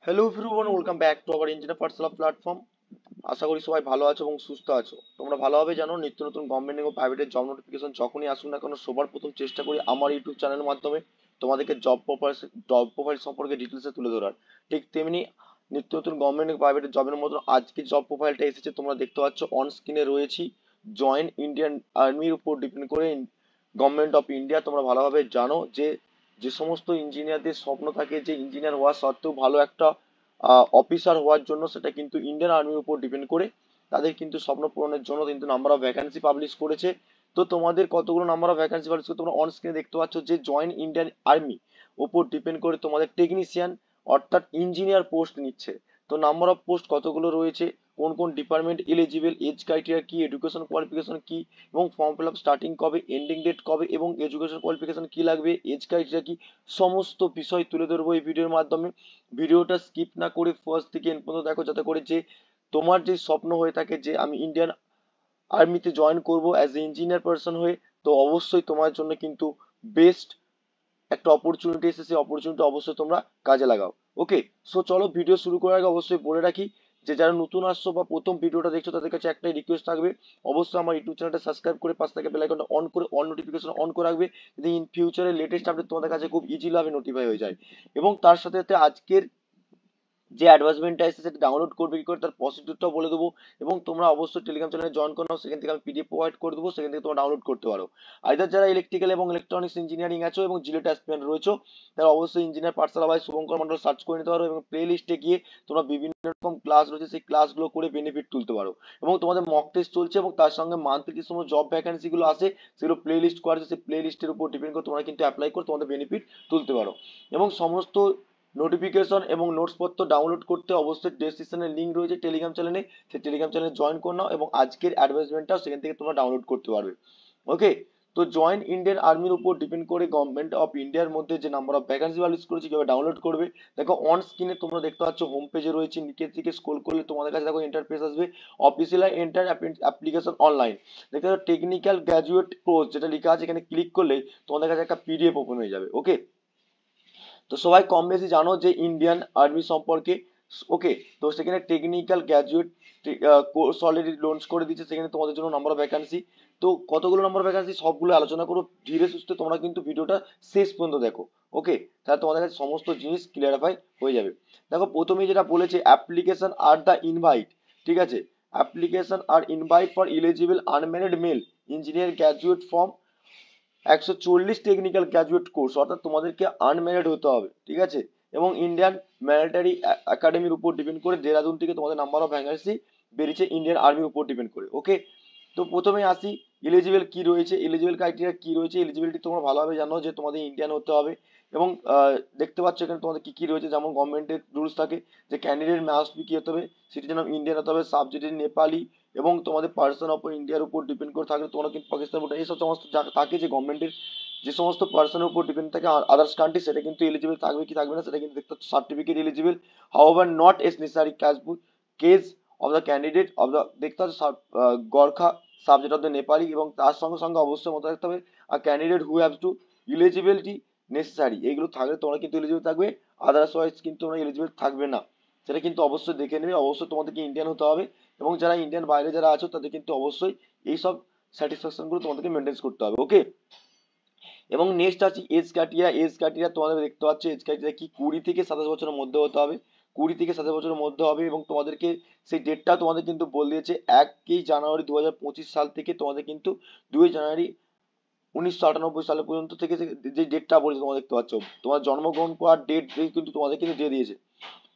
Hello everyone, welcome back to our engineer Pathsala platform. আশা করি সবাই ভালো আছো এবং সুস্থ আছো। তোমরা ভালোভাবে জানো, নিত্য নতুন গভর্নমেন্ট এবং প্রাইভেটের জব নোটিফিকেশন যখনই আসুক না কেন, সবার প্রথম চেষ্টা করি আমার ইউটিউব চ্যানেলের মাধ্যমে তোমাদেরকে জব প্রোফাইল সম্পর্কে ডিটেলসে তুলে ধরার। ঠিক তেমনি নিত্য নতুন গভর্নমেন্ট এবং প্রাইভেটের জবের মতন আজকে জব প্রোফাইলটা এসেছে, তোমরা দেখতে পাচ্ছ অন স্ক্রিনে রয়েছি। জয়েন ইন্ডিয়ান আর্মির উপর ডিপেন্ড করে গভর্নমেন্ট অফ ইন্ডিয়া। তোমরা ভালোভাবে জানো যে যে সমস্ত ইঞ্জিনিয়ারদের স্বপ্ন থাকে যে ইঞ্জিনিয়ার হওয়া সত্ত্বেও ভালো একটা অফিসার হওয়ার জন্য, সেটা কিন্তু ইন্ডিয়ান আর্মির উপর ডিপেন্ড করে। তাদের কিন্তু স্বপ্ন পূরণের জন্য কিন্তু নাম্বার অফ ভ্যাকান্সি পাবলিশ করেছে। তো তোমাদের কতগুলো নাম্বার অফ ভ্যাকান্সি পাবলিশ করে তোমরা অন স্ক্রিনে দেখতে পাচ্ছ যে জয়েন ইন্ডিয়ান আর্মি উপর ডিপেন্ড করে তোমাদের টেকনিশিয়ান অর্থাৎ ইঞ্জিনিয়ার পোস্ট নিচ্ছে। তো নাম্বার অফ পোস্ট কতগুলো রয়েছে, কোন কোন ডিপার্টমেন্ট এলিজিবল, এজ ক্রাইটেরিয়া কি, এডুকেশন কোয়ালিফিকেশন কি, এবং ফর্ম ফিল আপ স্টার্টিং কবে, এন্ডিং ডেট কবে, এবং এডুকেশন কোয়ালিফিকেশন কি লাগবে, এজ ক্রাইটেরিয়া কি, সমস্ত বিষয় তুলে ধরবো এই ভিডিওর মাধ্যমে। ভিডিওটা স্কিপ না করে ফার্স্ট থেকে এন্ড পর্যন্ত দেখো, যাতে করে যে তোমার যে স্বপ্ন হয়ে থাকে যে আমি ইন্ডিয়ান আর্মিতে জয়েন করব অ্যাজ এ ইঞ্জিনিয়ার পার্সন হয়ে, তো অবশ্যই তোমার জন্য কিন্তু বেস্ট একটা অপরচুনিটি এসেছে, সেই অপরচুনিটি অবশ্যই তোমরা কাজে লাগাও। ওকে, সো চলো ভিডিও শুরু করার আগে অবশ্যই বলে রাখি যে যারা নতুন আসছো বা প্রথম ভিডিওটা দেখছো তাদের কাছে একটাই রিকোয়েস্ট থাকবে, অবশ্যই আমার ইউটিউব চ্যানেলটা সাবস্ক্রাইব করে পাশ থেকে বেল আইকনটা অন করে অল নোটিফিকেশন অন করে রাখবে, যদি ইন ফিউচারে লেটেস্ট আপডেট তোমাদের কাছে খুব ইজিলি ভাবে নোটিফাই হয়ে যায়। এবং তার সাথে সাথে আজকের যে অ্যাডভার্টাইজমেন্টটা এসেছে সেটা ডাউনলোড করবে কি করে তার প্রসিডিউরটাও বলে দেবো। এবং তোমরা অবশ্যই টেলিগ্রাম চ্যানেলে জয়েন করে নাও, সেখান থেকে আমি পিডিএফ প্রোভাইড করে দেবো, সেখান থেকে তোমরা ডাউনলোড করতে পারো। আইদার যারা ইলেকট্রিক্যাল এবং ইলেকট্রনিক্স ইঞ্জিনিয়ারিং আছো এবং জিলেট অ্যাসপিরেন্ট রয়েছো, তারা অবশ্যই engineer Pathsala by Shubhankar Mondal search করে নিতে পারো, এবং প্লে লিস্টে গিয়ে তোমরা বিভিন্ন রকম ক্লাস রয়েছে সেই ক্লাসগুলো করে বেনিফিট তুলতে পারো। এবং তোমাদের মক টেস্ট চলছে, এবং তার সঙ্গে মান্থলি যে সমস্ত জব ভ্যাকান্সি গুলো আসে সেগুলো প্লে লিস্ট করা আছে, সেই প্লে লিস্টের উপর ডিপেন্ড করে তোমরা কিন্তু অ্যাপ্লাই করে তোমাদের বেনিফিট তুলতে পারো। এবং সমস্ত নোটিফিকেশন এবং নোটস পত্র ডাউনলোড করতে অবশ্যই ডেসক্রিপশনে লিঙ্ক রয়েছে টেলিগ্রাম চ্যানেলে, সেই টেলিগ্রাম চ্যানেলে জয়েন করে নাও, এবং আজকের অ্যাডভার্টাইজমেন্টটাও সেখান থেকে তোমরা ডাউনলোড করতে পারবে। ওকে, তো জয়েন ইন্ডিয়ান আর্মির উপর ডিপেন্ড করে গভর্নমেন্ট অফ ইন্ডিয়ার মধ্যে যে নাম্বার অফ ভ্যাকান্সি পাবলিশ করেছে কিভাবে ডাউনলোড করবে, দেখো অন স্ক্রিনে তোমরা দেখতে পাচ্ছ হোম পেজে রয়েছে, নিচের দিকে স্ক্রল করলে তোমাদের কাছে দেখো ইন্টারফেস আসবে, অফিসিয়াল এন্টার অ্যাপ্লিকেশন অনলাইন। দেখতে পাচ্ছ টেকনিক্যাল গ্র্যাজুয়েট কোর্স যেটা লেখা আছে, এখানে ক্লিক করলে তোমাদের কাছে একটা পিডিএফ ওপেন হয়ে যাবে। ওকে, তো সবাই কম বেশি জানো যে ইন্ডিয়ান আর্মি সম্পর্কে। ওকে, তো সেখানে technical graduate course already launch করে দিচ্ছে, সেখানে তোমাদের জন্য নাম্বার অফ ভ্যাকান্সি। তো কতগুলো নাম্বার ভ্যাকান্সি সবগুলো আলোচনা করো ধীরে সুস্থে, তোমরা কিন্তু ভিডিওটা শেষ পর্যন্ত দেখো। ওকে, তাহলে তোমাদের কাছে সমস্ত জিনিস ক্লিয়ারিফাই হয়ে যাবে। দেখো প্রথমেই যেটা বলেছে, অ্যাপ্লিকেশন আর দ্য ইনভাইট, ঠিক আছে, অ্যাপ্লিকেশন আর invite for eligible unmarried male engineer graduate from 140 technical graduate course, অর্থাৎ তোমাদেরকে আনম্যারিড হতে হবে, ঠিক আছে। এবং ইন্ডিয়ান মিলিটারি একাডেমির উপর ডিপেন্ড করে দেরাদুন থেকে তোমাদের নাম্বার অফ ভ্যাকান্সি বেরিয়েছে ইন্ডিয়ান আর্মির উপর ডিপেন্ড করে। ওকে, তো প্রথমে আসি এলিজিবল কি রয়েছে, এলিজিবল ক্রাইটেরিয়া কি রয়েছে। এলিজিবিলিটি তোমরা ভালোভাবে জানো যে তোমাদের ইন্ডিয়ান হতে হবে, এবং দেখতে পাচ্ছ এখানে তোমাদের কি কি রয়েছে, যেমন গভর্নমেন্টের রুলস থাকে যে ক্যান্ডিডেট মাস্ট বি কি হতে হবে, সিটিজেন অফ ইন্ডিয়ান হতে হবে, সাবজেক্ট নেপালি, এবং তোমাদের পার্সন অফ ইন্ডিয়ার উপর ডিপেন্ড করে থাকলে তোমরা কিন্তু পাকিস্তান ভুটান এইসব সমস্ত থাকে যে গভর্নমেন্টের যে সমস্ত পার্সনের উপর ডিপেন্ড থাকে আদার্স কান্ট্রি, সেটা কিন্তু এলিজিবল থাকবে কি থাকবে না সেটা কিন্তু দেখতে certificate eligible, however not as necessary case of the candidate of the, দেখতে হচ্ছে Gorkha subject of the Nepali, এবং তার সঙ্গে সঙ্গে অবশ্যই মতো রাখতে হবে আর candidate who have to eligibility necessary, এইগুলো থাকলে তোমরা কিন্তু এলিজিবল থাকবে, আদারওয়াইজ কিন্তু তোমরা এলিজিবল থাকবে না। সেটা কিন্তু অবশ্যই দেখে নেবে, অবশ্যই তোমাদেরকে ইন্ডিয়ান হতে হবে, এবং যারা ইন্ডিয়ান বাইরে যারা আছো তাদের কিন্তু অবশ্যই এইসব স্যাটিসফ্যাকশন গুলো তোমাদেরকে মেনটেন করতে হবে। ওকে, এবং নেক্সট আছে এজ ক্রাইটেরিয়া। এজ ক্রাইটেরিয়া তোমাদের দেখতে পাচ্ছ এজ ক্রাইটেরিয়া কি, 20 থেকে 27 বছরের মধ্যে হতে হবে, 20 থেকে 27 বছরের মধ্যে হবে, এবং তোমাদেরকে সেই ডেটটা তোমাদের কিন্তু বলে দিয়েছে 1 জানুয়ারি 2025 সাল থেকে তোমাদের কিন্তু 2 জানুয়ারি 1998 সালে পর্যন্ত থেকে যে ডেটটা বলেছে তোমরা দেখতে পাচ্ছ, তোমার জন্মগ্রহণ করার ডেট কিন্তু তোমাদের কিন্তু দিয়ে দিয়েছে।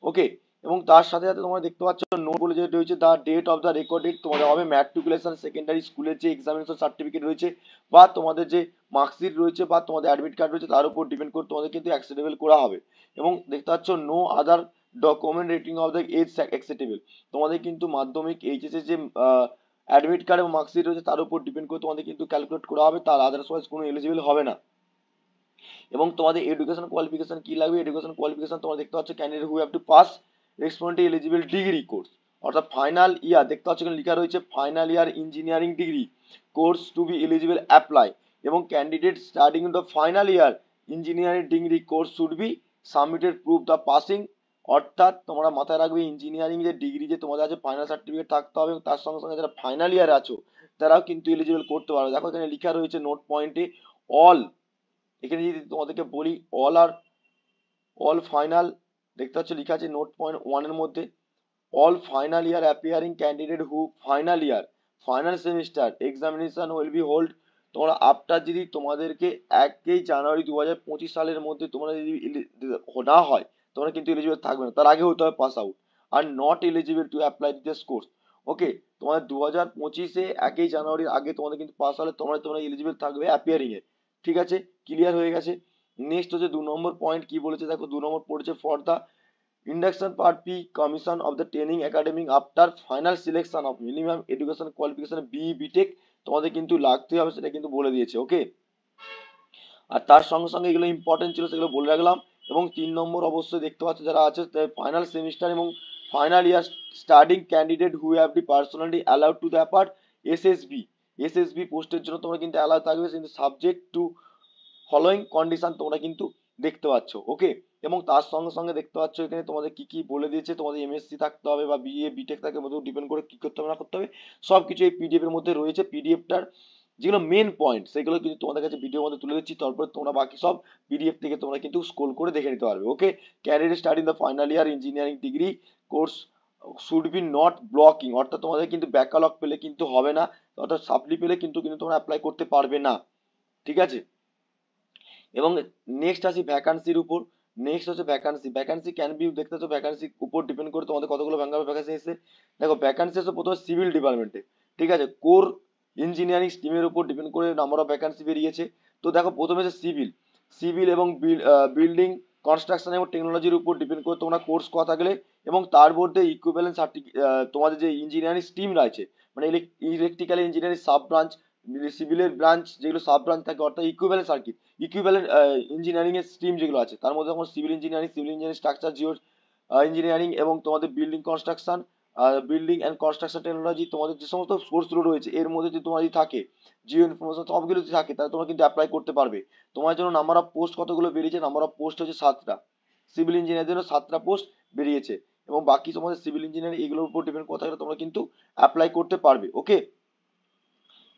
ওকে, এবং তার সাথে সাথে তোমরা দেখতে পাচ্ছ নোট বলে যেটা রয়েছে, the date of the recorded তোমাদের হবে ম্যাট্রিকুলেশন সেকেন্ডারি স্কুলের যে এক্সামিনেশন সার্টিফিকেট রয়েছে, বা তোমাদের যে মার্কশিট রয়েছে, বা তোমাদের অ্যাডমিট কার্ড রয়েছে, তার উপর ডিপেন্ড করে তোমাদের কিন্তু অ্যাকসেপ্টেবল করা হবে। এবং দেখতে পাচ্ছ no other document rating of the age acceptable, তোমাদের কিন্তু মাধ্যমিক এইচএস এর যে অ্যাডমিট কার্ড এবং মার্কশিট রয়েছে তার উপর ডিপেন্ড করে তোমাদের কিন্তু ক্যালকুলেট করা হবে, তার আদারওয়াইজ কোনো এলিজিবল হবে না। এবং তোমাদের এডুকেশন কোয়ালিফিকেশন কি লাগবে, এডুকেশন কোয়ালিফিকেশন তোমরা দেখতে পাচ্ছ candidate who have to pass respondent eligible degree course, অর্থাৎ ফাইনাল ইয়ার, দেখতে পাচ্ছ এখানে লেখা রয়েছে final year engineering degree course to be eligible apply, এবং candidate studying in the final year engineering degree course should be submitted proof the passing অর্থাৎ তোমরা মাথায় রাখবে ইঞ্জিনিয়ারিং যে ডিগ্রি যে তোমাদের আছে ফাইনাল সার্টিফিকেট থাকতে হবে, এবং তার সঙ্গে সঙ্গে যারা ফাইনাল ইয়ার আছো তারাও কিন্তু এলিজিবল করতে পারবে। দেখো এখানে লেখা রয়েছে নোট পয়েন্টে অল, এখানে যদি তোমাদেরকে বলি অল ফাইনাল, দেখতে পাচ্ছ লেখা আছে নোট পয়েন্ট 1 এর মধ্যে all final year appearing candidate who final semester examination will be hold। তোমরা আফটার যদি তোমাদেরকে 1 জানুয়ারি 2025 সালের মধ্যে তোমরা যদি না হয় তোমরা কিন্তু এলিজিবল থাকবে না, তার আগে হতে হবে পাস আউট, আর not eligible to apply this course. Okay, তোমাদের 2025-এ 1 জানুয়ারির আগে তোমাদের কিন্তু পাস হলে তোমরা এলিজিবল থাকবে অ্যাপিয়ারিং এ। ঠিক আছে, ক্লিয়ার হয়ে গেছে। নেক্সট হচ্ছে 2 নম্বর পয়েন্ট কি বলেছে দেখো, 2 নম্বর পড়েছে for the Induction Part P Commission of the Training Academy after final selection of minimum education qualification BE BTech তোমাদের কিন্তু লাগতে হবে, সেটা কিন্তু বলে দিয়েছে। ওকে, আর তার সঙ্গে সঙ্গে এগুলো ইম্পর্টেন্ট ছিল সেগুলো বলে রাখলাম। এবং 3 নম্বর অবশ্যই দেখতে পাচ্ছ যারা আছে ফাইনাল সেমিস্টার এবং final year studying candidate who have the personally allowed to the part SSB পোস্টের জন্য তোমরা কিন্তু অ্যালাউ থাকবে, কিন্তু সাবজেক্ট টু ফলোয়িং কন্ডিশন তোমরা কিন্তু দেখতে পাচ্ছ। ওকে, এবং তার সঙ্গে সঙ্গে দেখতে পাচ্ছ এখানে তোমাদের কি কি বলে দিয়েছে, তোমাদের এমএসসি থাকতে হবে বা বিএ বিটেক থাকে, মধ্যে ডিপেন্ড করে কি করতে হবে না করতে হবে, সবকিছু এই পিডিএফ এর মধ্যে রয়েছে। পিডিএফটার যেগুলো মেন পয়েন্ট সেগুলো কিন্তু তোমাদের কাছে ভিডিওর মধ্যে তুলে দিচ্ছি, তারপরে তোমরা বাকি সব পিডিএফ থেকে তোমরা কিন্তু স্ক্রল করে দেখে নিতে পারবে। Okay, candidate study in the final year engineering degree course should be not blocking, অর্থাৎ তোমাদের কিন্তু ব্যাকলগ পেলে কিন্তু হবে না, অর্থাৎ সাপ্লি পেলে কিন্তু কিন্তু তোমরা অ্যাপ্লাই করতে পারবে না। ঠিক আছে, এবং নেক্সট আসি ভ্যাকান্সির উপর। নেক্সট হচ্ছে ভ্যাকান্সি ক্যান বি, দেখতে পাচ্ছ ভ্যাকান্সির উপর ডিপেন্ড করে তোমাদের কতগুলো ভ্যাকান্সি এসে। দেখো ভ্যাকান্সি এসে প্রথমে সিভিল ডিপার্টমেন্টে, ঠিক আছে, কোর ইঞ্জিনিয়ারিং স্ট্রিমের উপর ডিপেন্ড করে নাম্বার অফ ভ্যাকান্সি বেরিয়েছে। তো দেখো প্রথমে যে সিভিল এবং বিল্ডিং কনস্ট্রাকশন এবং টেকনোলজির উপর ডিপেন্ড করে তোমরা কোর্স করা থাকলে, এবং তার মধ্যে ইকুইভ্যালেন্ট তোমাদের যে ইঞ্জিনিয়ারিং স্ট্রিম রয়েছে, মানে ইলেকট্রিক্যাল ইঞ্জিনিয়ারিং সাব ব্রাঞ্চ, সিভিলের ব্রাঞ্চ যেগুলো সাব ব্রাঞ্চ থাকে, অর্থাৎ ইকুইভ্যালেন্ট ইঞ্জিনিয়ারিং এর স্ট্রিম যেগুলো আছে তার মধ্যে যেমন civil engineering structure Jio engineering এবং তোমাদের বিল্ডিং অ্যান্ড কনস্ট্রাকশন টেকনোলজি, তোমাদের যে সমস্ত কোর্সগুলো রয়েছে এর মধ্যে যদি তোমার যদি থাকে জিও ইনফরমেশন সবগুলো যদি থাকে তাহলে তোমরা কিন্তু অ্যাপ্লাই করতে পারবে। তোমার জন্য নাম্বার অফ পোস্ট কতগুলো বেরিয়েছে, নাম্বার অফ পোস্ট হচ্ছে 7টা, সিভিল ইঞ্জিনিয়ারের জন্য 7টা পোস্ট বেরিয়েছে, এবং বাকি তোমাদের সিভিল ইঞ্জিনিয়ারিং এগুলোর উপর ডিপেন্ড করে থাকলে তোমরা কিন্তু অ্যাপ্লাই করতে পারবে। ওকে,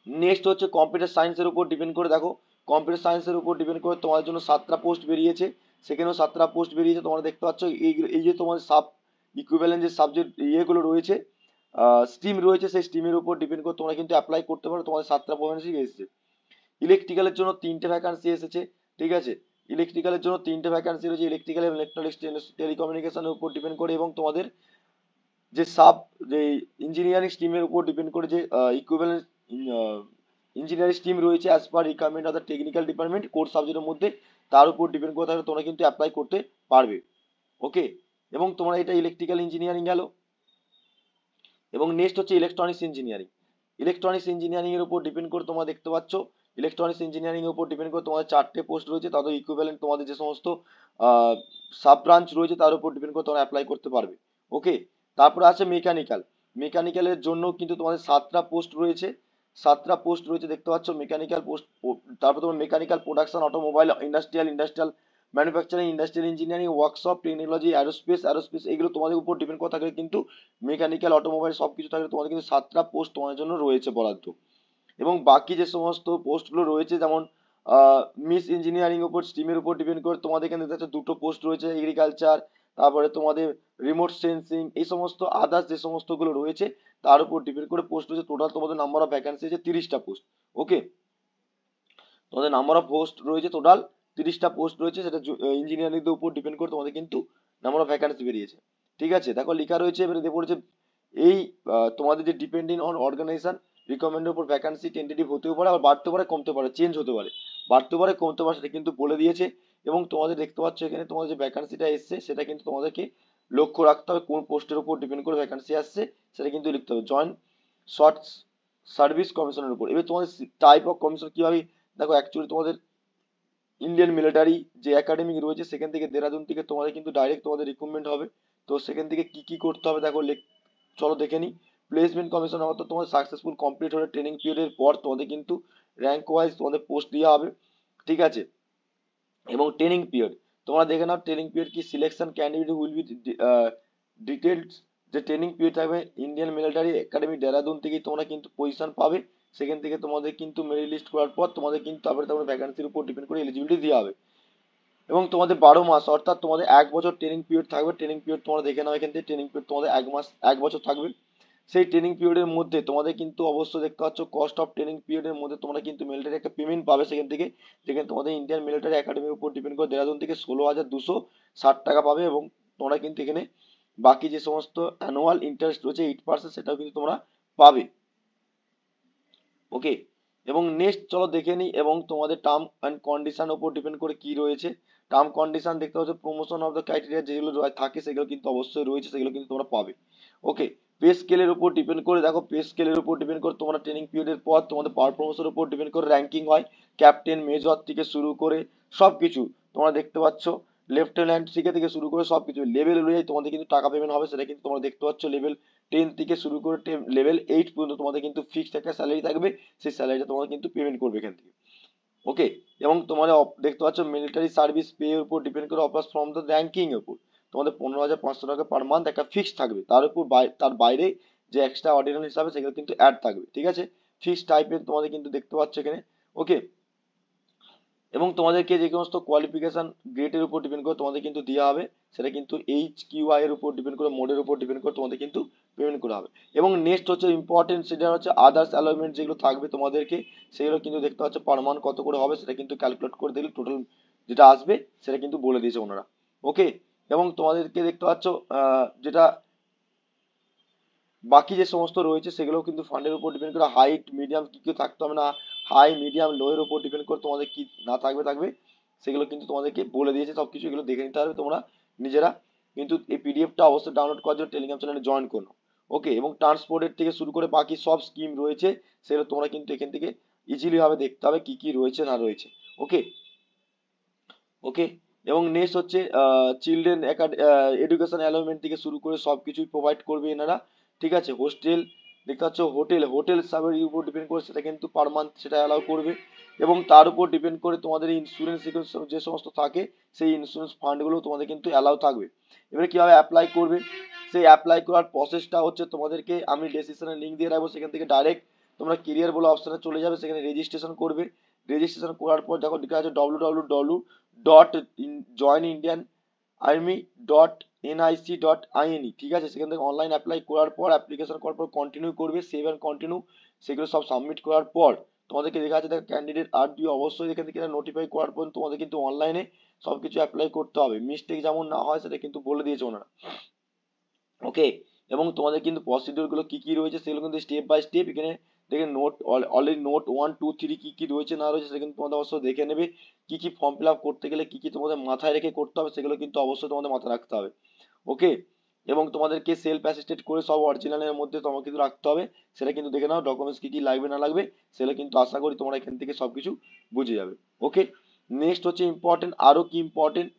নেক্সট হচ্ছে কম্পিউটার সায়েন্সের উপর ডিপেন্ড করে, দেখো কম্পিউটার সায়েন্সের উপর ডিপেন্ড করে তোমার জন্য 7টা পোস্ট বেরিয়েছে, সেখানেও 7টা পোস্ট বেরিয়েছে। তোমরা দেখতে পাচ্ছ এই যে তোমার ইকুইভ্যালেন্ট যে সাবজেক্ট ইয়েগুলো রয়েছে, স্ট্রিম রয়েছে, সেই স্ট্রিমের উপর ডিপেন্ড করে তোমরা কিন্তু অ্যাপ্লাই করতে পারো। তোমাদের 7টা ভ্যাকান্সি এসেছে। ইলেকট্রিক্যালের জন্য 3টে ভ্যাকান্সি এসেছে, ঠিক আছে, ইলেকট্রিক্যালের জন্য 3টে ভ্যাকান্সি রয়েছে, ইলেকট্রিক্যাল এবং ইলেকট্রনিক্স টেলিকমিউনিকেশনের উপর ডিপেন্ড করে, এবং তোমাদের যে যে ইঞ্জিনিয়ারিং স্ট্রিমের উপর ডিপেন্ড করে যে ইকুইভ্যালেন্ট ইঞ্জিনিয়ারিং স্ট্রিম রয়েছে as per requirement of the technical department course সাবজেক্টের মধ্যে, তার উপর ডিপেন্ড করে থাকলে তোমরা কিন্তু অ্যাপ্লাই করতে পারবে। ওকে, এবং তোমরা এটা ইলেকট্রিক্যাল ইঞ্জিনিয়ারিং গেল, এবং নেক্সট হচ্ছে ইলেকট্রনিক্স ইঞ্জিনিয়ারিং এর উপর ডিপেন্ড করে তোমরা দেখতে পাচ্ছ ইলেকট্রনিক্স ইঞ্জিনিয়ারিং এর উপর ডিপেন্ড করে তোমাদের 4টে পোস্ট রয়েছে, তাদের ইকুইভ্যালেন্ট তোমাদের যে সমস্ত সাব ব্রাঞ্চ রয়েছে তার উপর ডিপেন্ড করে তোমরা অ্যাপ্লাই করতে পারবে। ওকে, তারপরে আছে মেকানিক্যালের জন্য কিন্তু তোমাদের 7টা পোস্ট রয়েছে, 7টা পোস্ট রয়েছে দেখতে পাচ্ছ মেকানিক্যাল পোস্ট। তারপর তোমার mechanical production automobile industrial manufacturing industrial engineering workshop technology aerospace এগুলো তোমাদের উপর ডিপেন্ড করে থাকলে কিন্তু মেকানিক্যাল অটোমোবাইল সবকিছু থাকলে তোমাদের কিন্তু 7টা পোস্ট তোমাদের জন্য রয়েছে বরাদ্দ। এবং বাকি যে সমস্ত পোস্টগুলো রয়েছে যেমন মিস ইঞ্জিনিয়ারিং উপর স্ট্রিমের উপর ডিপেন্ড করে তোমাদের এখানে দেখা যাচ্ছে 2টো পোস্ট রয়েছে, এগ্রিকালচার, তারপরে তোমাদের রিমোট সেন্সিং, এই সমস্ত আদার্স যে সমস্তগুলো রয়েছে তার উপর ডিপেন্ড করে পোস্ট রয়েছে। টোটাল তোমাদের নাম্বার অফ ভ্যাকান্সি আছে 30টা পোস্ট। ওকে, তোমাদের নাম্বার অফ পোস্ট রয়েছে টোটাল 30টা পোস্ট রয়েছে, সেটা ইঞ্জিনিয়ারিং এর উপর ডিপেন্ড করে তোমাদের কিন্তু নাম্বার অফ ভ্যাকান্সি বেরিয়েছে। ঠিক আছে, দেখো লেখা রয়েছে এবারে দিয়ে পড়েছে এই তোমাদের যে ডিপেন্ডিং অন অর্গানাইজেশন রিকমেন্ডের উপর ভ্যাকান্সি টেন্টেটিভ হতেও পারে, আবার বাড়তে পারে কমতে পারে, চেঞ্জ হতে পারে, বাড়তে পারে কমতে পারে, সেটা কিন্তু বলে দিয়েছে। এবং তোমাদের দেখতে পাচ্ছ এখানে তোমাদের যে ভ্যাকান্সিটা এসছে সেটা কিন্তু তোমাদেরকে লক্ষ্য রাখতে হবে কোন পোস্টের উপর ডিপেন্ড করে ভ্যাকান্সি আসছে সেটা কিন্তু লিখতে হবে। জয়েন্ট শর্ট সার্ভিস কমিশনের উপর। এবার তোমাদের টাইপ অফ কমিশন কিভাবে, দেখো অ্যাকচুয়ালি তোমাদের ইন্ডিয়ান মিলিটারি যে একাডেমিক রয়েছে সেখান থেকে দেরাদুন থেকে তোমাদের কিন্তু ডাইরেক্ট তোমাদের রিক্রুটমেন্ট হবে। তো সেখান থেকে কি কি করতে হবে দেখো, চলো দেখে নিই। প্লেসমেন্ট কমিশন অর্থাৎ তোমাদের সাকসেসফুল কমপ্লিট হলে ট্রেনিং পিরিয়ডের পর তোমাদের কিন্তু র্যাঙ্ক ওয়াইজ তোমাদের পোস্ট দেওয়া হবে। ঠিক আছে, এবং ট্রেনিং পিরিয়ড তোমরা দেখে নাও ট্রেনিং পিরিয়ড কি। Selection candidate will be details, যে ট্রেনিং পিরিয়ড থাকবে ইন্ডিয়ান মিলিটারি একাডেমি দেরাদুন থেকে তোমরা কিন্তু পজিশন পাবে। সেখান থেকে তোমাদের কিন্তু মেরিট লিস্ট করার পর তোমাদের কিন্তু তারপরে তোমাদের ভ্যাকান্সির উপর ডিপেন্ড করে এলিজিবিলিটি দেওয়া হবে। এবং তোমাদের 12 মাস অর্থাৎ তোমাদের 1 বছর ট্রেনিং পিরিয়ড থাকবে। ট্রেনিং পিরিয়ড তোমরা দেখে নাও এখান থেকে, ট্রেনিং পিরিয়ড তোমাদের 1 মাস 1 বছর থাকবে। সেই ট্রেনিং পিরিয়ডের মধ্যে তোমাদের কিন্তু অবশ্যই দেখতে পাচ্ছ কস্ট অফ ট্রেনিং পিরিয়ডের মধ্যে তোমরা কিন্তু মিলিটারি একটা পেমেন্ট পাবে সেখান থেকে, যেখানে তোমাদের ইন্ডিয়ান মিলিটারি একাডেমির উপর ডিপেন্ড করে দেরাদুন থেকে 16,260 টাকা পাবে। এবং তোমরা কিন্তু এখানে বাকি যে সমস্ত অ্যানুয়াল ইন্টারেস্ট রয়েছে 8%, সেটাও কিন্তু তোমরা পাবে। ওকে, এবং নেক্সট চলো দেখে নিই এবং তোমাদের টার্ম অ্যান্ড কন্ডিশন উপর ডিপেন্ড করে কি রয়েছে। টার্ম কন্ডিশন দেখতে পাচ্ছ প্রমোশন অফ দ্য ক্রাইটেরিয়া যেগুলো থাকে সেগুলো কিন্তু অবশ্যই রয়েছে, সেগুলো কিন্তু তোমরা পাবে। ওকে, পে স্কেলের উপর ডিপেন্ড করে দেখো, পে স্কেলের উপর ডিপেন্ড করে তোমরা ট্রেনিং পিরিয়ডের পর তোমাদের পারফরমেন্সের উপর ডিপেন্ড করে র্যাঙ্কিং হয়। ক্যাপ্টেন মেজর থেকে শুরু করে সবকিছু তোমরা দেখতে পাচ্ছ, লেফটেন্যান্ট থেকে শুরু করে সবকিছু লেভেল অনুযায়ী তোমাদের কিন্তু টাকা পেমেন্ট হবে, সেটা কিন্তু তোমরা দেখতে পাচ্ছ। লেভেল 10 থেকে শুরু করে লেভেল 8 পর্যন্ত তোমাদের কিন্তু ফিক্সড একটা স্যালারি থাকবে, সেই স্যালারিটা তোমরা কিন্তু পেমেন্ট করবে এখান থেকে। ওকে, এবং তোমাদের দেখতে পাচ্ছ মিলিটারি সার্ভিস পে এর উপর ডিপেন্ড করে অফার্স ফ্রম দ্য র্যাঙ্কিং এর উপর তোমাদের 15,500 টাকা পার মান্থ একটা ফিক্স থাকবে, তার উপর তার বাইরে যে এক্সট্রা অর্ডিনারি হিসাবে সেগুলো কিন্তু অ্যাড থাকবে। ঠিক আছে, ফিক্স টাইপের তোমাদের কিন্তু দেখতে পাচ্ছ এখানে। ওকে, এবং তোমাদেরকে যে সমস্ত কোয়ালিফিকেশন গ্রেডের উপর ডিপেন্ড করে তোমাদের কিন্তু দেওয়া হবে, সেটা কিন্তু HQI এর উপর ডিপেন্ড করে, মোডের উপর ডিপেন্ড করে তোমাদের কিন্তু পেমেন্ট করা হবে। এবং নেক্সট হচ্ছে ইম্পর্টেন্ট, সেটা হচ্ছে আদার্স অ্যালাইনমেন্ট যেগুলো থাকবে তোমাদেরকে, সেগুলো কিন্তু দেখতে পাচ্ছ পার মান্থ কত করে হবে, সেটা কিন্তু ক্যালকুলেট করে দেখলে টোটাল যেটা আসবে সেটা কিন্তু বলে দিয়েছে ওনারা। ওকে, এবং তোমাদেরকে দেখতে পাচ্ছ যেটা বাকি যে সমস্ত রয়েছে সেগুলো কিন্তু ফান্ডের উপর ডিপেন্ড করে, হাইট মিডিয়াম কি কি থাকতে হবে না, হাই মিডিয়াম লো এর উপর ডিপেন্ড করে তোমাদের কি না থাকবে সেগুলো কিন্তু তোমাদেরকে বলে দিয়েছে। সবকিছু এগুলো দেখে নিতে হবে তোমরা নিজেরা। কিন্তু এই পিডিএফটা অবশ্যই ডাউনলোড করার জন্য টেলিগ্রাম চ্যানেলে জয়েন করো। ওকে, এবং ট্রান্সপোর্টের থেকে শুরু করে বাকি সব স্কিম রয়েছে, সেগুলো তোমরা কিন্তু এখান থেকে ইজিলি ভাবে দেখতে হবে কি কি রয়েছে না রয়েছে। ওকে, ওকে, এবং নেক্সট হচ্ছে চিলড্রেন এডুকেশন অ্যালাউমেন্ট থেকে শুরু করে সবকিছুই প্রোভাইড করবে এনারা। ঠিক আছে, হোস্টেল দেখতে পাচ্ছ, হোটেল সাবের উপর ডিপেন্ড করে সেটা কিন্তু পার মান্থ সেটা অ্যালাউ করবে। এবং তার উপর ডিপেন্ড করে তোমাদের ইন্স্যুরেন্স যে সমস্ত থাকে সেই ইন্স্যুরেন্স ফান্ডগুলো তোমাদের কিন্তু অ্যালাউ থাকবে। এবারে কিভাবে অ্যাপ্লাই করবে, সেই অ্যাপ্লাই করার প্রসেসটা হচ্ছে তোমাদেরকে আমি ডেসক্রিপশনে লিঙ্ক দিয়ে রাখবো, সেখান থেকে ডাইরেক্ট তোমরা কেরিয়ার বলে অপশনে চলে যাবে, সেখানে রেজিস্ট্রেশন করবে। রেজিস্ট্রেশন করার পর যখন লেখা আছে www.joinindianarmy.nic.in, ঠিক আছে, সেখান থেকে অনলাইন অ্যাপ্লাই করার পর অ্যাপ্লিকেশন করার পর কন্টিনিউ করবে, সেভ অ্যান্ড কন্টিনিউ, সেগুলো সব সাবমিট করার পর তোমাদেরকে দেখা আছে দেখো ক্যান্ডিডেট আর দিয়ে অবশ্যই এখান থেকে নোটিফাই করার পর তোমাদের কিন্তু অনলাইনে সবকিছু অ্যাপ্লাই করতে হবে, মিস্টেক যেমন না হয় সেটা কিন্তু বলে দিয়েছে ওনারা। ওকে, এবং তোমাদের কিন্তু প্রসিডিউর গুলো কি কি রয়েছে সেগুলো কিন্তু স্টেপ বাই স্টেপ এখানে দেখে নোট, অলরেডি নোট 1 2 3 কি কি রয়েছে না রয়েছে সেটা কিন্তু তোমাদের অবশ্যই দেখে নেবে। কি কি ফর্ম ফিল আপ করতে গেলে কি কি তোমাদের মাথায় রেখে করতে হবে সেগুলো কিন্তু অবশ্যই তোমাদের মাথায় রাখতে হবে। ওকে, এবং তোমাদেরকে সেলফ অ্যাসিস্টেড করে সব অরিজিনালের মধ্যে তোমাকে কিন্তু রাখতে হবে, সেটা কিন্তু দেখে নাও ডকুমেন্টস কি কি লাগবে না লাগবে, সেগুলো কিন্তু আশা করি তোমরা এখান থেকে সবকিছু বুঝে যাবে। ওকে, নেক্সট হচ্ছে ইম্পর্টেন্ট, আরো কি ইম্পর্টেন্ট,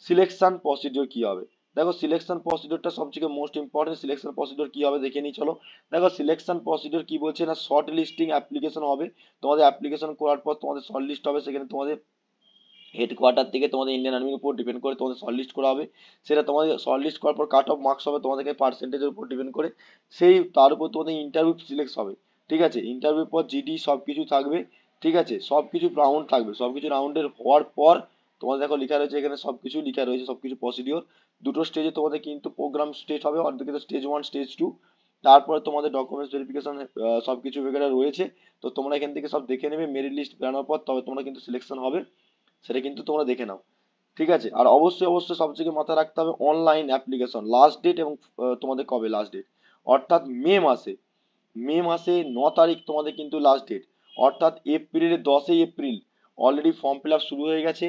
সিলেকশন প্রসিডিওর কি হবে। দেখো সিলেকশন প্রসিডিওরটা সবথেকে মোস্ট ইম্পর্টেন্ট। সিলেকশন প্রসিডিওর কি হবে দেখে নিই চলো। দেখো সিলেকশন প্রসিডিওর কি বলছে না, শর্ট লিস্টিং অ্যাপ্লিকেশন হবে। তোমাদের অ্যাপ্লিকেশন করার পর তোমাদের শর্ট লিস্ট হবে, সেখানে তোমাদের হেডকোয়ার্টার থেকে তোমাদের ইন্ডিয়ান আর্মির উপর ডিপেন্ড করে তোমাদের শর্ট লিস্ট করা হবে। সেটা তোমাদের শর্ট লিস্ট করার পর কাট অফ মার্কস হবে তোমাদেরকে পার্সেন্টেজের উপর ডিপেন্ড করে, সেই তার উপর তোমাদের ইন্টারভিউ সিলেক্ট হবে। ঠিক আছে, ইন্টারভিউর পর জিডি সবকিছু থাকবে। ঠিক আছে, সবকিছু রাউন্ড থাকবে, সবকিছু রাউন্ডের হওয়ার পর তোমাদের দেখো লেখা রয়েছে এখানে সবকিছু লেখা রয়েছে, সবকিছু প্রসিডিওর। দুটো স্টেজে তোমাদের কিন্তু প্রোগ্রাম স্টেজ হবে, অর্ধেক স্টেজ 1 স্টেজ 2। তারপরে তোমাদের ডকুমেন্টস ভেরিফিকেশন সবকিছু বেকার রয়েছে। তো তোমরা এখান থেকে সব দেখে নেবে, মেরিট লিস্ট বেরোনোর পর তবে তোমরা কিন্তু সিলেকশন হবে, সেটা কিন্তু তোমরা দেখে নাও। ঠিক আছে, আর অবশ্যই অবশ্যই সবথেকে মাথায় রাখতে হবে অনলাইন অ্যাপ্লিকেশন লাস্ট ডেট, এবং তোমাদের কবে লাস্ট ডেট, অর্থাৎ মে মাসে 9 তারিখ তোমাদের কিন্তু লাস্ট ডেট, অর্থাৎ এপ্রিলের 10 April already form fill up শুরু হয়ে গেছে।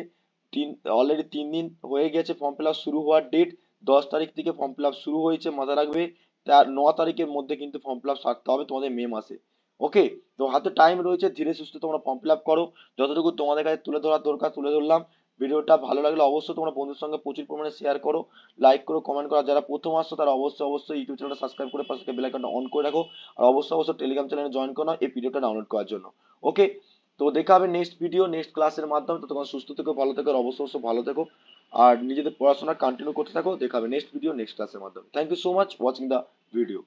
অলরেডি 3 দিন হয়ে গেছে ফর্ম ফিল আপ শুরু হওয়ার ডেট, 10 তারিখ থেকে ফর্ম ফিল আপ শুরু হয়েছে মাথায় রাখবে। তার 9 তারিখের মধ্যে কিন্তু ফর্ম ফিল আপ সারতে হবে তোমাদের মে মাসে। ওকে, তো হাতে টাইম রয়েছে, ধীরে সুস্থে তোমরা ফর্ম ফিল আপ করো, যতটুকু তোমাদের কাছে তুলে ধরার দরকার তুলে ধরলাম। ভিডিওটা ভালো লাগলে অবশ্যই তোমরা বন্ধুর সঙ্গে প্রচুর পরিমাণে শেয়ার করো, লাইক করো, কমেন্ট করো। যারা প্রথম আসছো তারা অবশ্যই অবশ্যই ইউটিউব চ্যানেলটা সাবস্ক্রাইব করে পাশে বেল আইকনটা অন করে রাখো, আর অবশ্যই অবশ্যই টেলিগ্রাম চ্যানেলে জয়েন করো এই ভিডিওটা ডাউনলোড করার জন্য। ওকে, তো দেখা হবে নেক্সট ভিডিও নেক্সট ক্লাসের মাধ্যমে। ততক্ষণ সুস্থ থেকো, ভালো থেকো, আর অবশ্যই অবশ্যই ভালো থেকো। আর নিজেদের পড়াশোনা কন্টিনিউ করতে থাকো। দেখা হবে নেক্সট ভিডিও নেক্সট ক্লাসের মাধ্যমে। Thank you so much watching the video.